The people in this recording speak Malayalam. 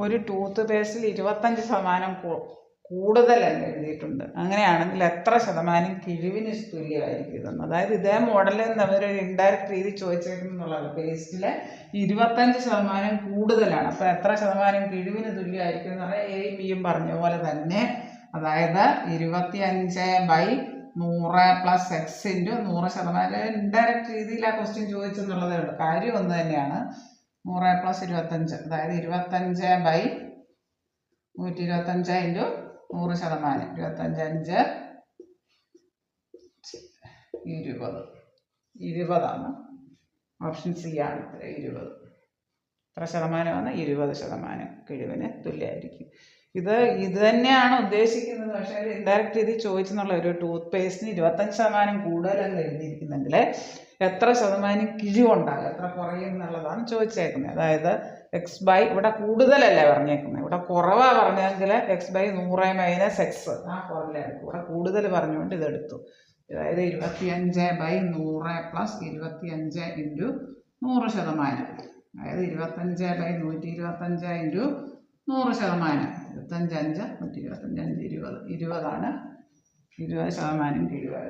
ഒരു ടൂത്ത് പേസ്റ്റിൽ 25% കൂടുതലെന്ന് എഴുതിയിട്ടുണ്ട്. അങ്ങനെയാണെങ്കിൽ എത്ര ശതമാനം കിഴിവിന് തുല്യമായിരിക്കും ഇതെന്ന്. അതായത് ഇതേ മോഡലിൽ നിന്ന് അവരൊരു ഇൻഡയറക്റ്റ് രീതി ചോദിച്ചേക്കുന്നുള്ളത് പേസ്റ്റിൽ 25% കൂടുതലാണ്. അപ്പോൾ എത്ര ശതമാനം കിഴിവിന് തുല്യമായിരിക്കും എന്ന് പറഞ്ഞാൽ എയും ബിയും പറഞ്ഞ പോലെ തന്നെ, അതായത് 25/100 + x × 100% രീതിയിൽ ആ ക്വസ്റ്റ്യൻ ചോദിച്ചെന്നുള്ളതേ ഉള്ളൂ. കാര്യം ഒന്ന് തന്നെയാണ്. 100 + 25, അതായത് 25/125 × 100%. 25/5 = 20 ഓപ്ഷൻ സി ആണ്. 20 എത്ര ശതമാനമാണ്? 20% കിഴിവിന് തുല്യമായിരിക്കും. ഇത് തന്നെയാണ് ഉദ്ദേശിക്കുന്നത്. പക്ഷേ ഇൻഡയറക്റ്റ് രീതി ചോദിച്ചെന്നുള്ള ഒരു ടൂത്ത് പേസ്റ്റിന് 25% കൂടുതലെന്ന് എഴുതിയിരിക്കുന്നെങ്കിൽ എത്ര ശതമാനം കിഴിവുണ്ടാകും, എത്ര കുറയും എന്നുള്ളതാണ് ചോദിച്ചേക്കുന്നത്. അതായത് ഇവിടെ കൂടുതലല്ലേ പറഞ്ഞേക്കുന്നത്, ഇവിടെ കുറവാണ് പറഞ്ഞെങ്കിൽ x/100 - x ആ ഫോർമുലയാണ്. ഇവിടെ കൂടുതൽ പറഞ്ഞുകൊണ്ട് ഇതെടുത്തു. അതായത് 25/100 + 25 × 100%. അതായത് 25/125 × 100%. 25 125 20 ആണ് 20% കിഴിവ്.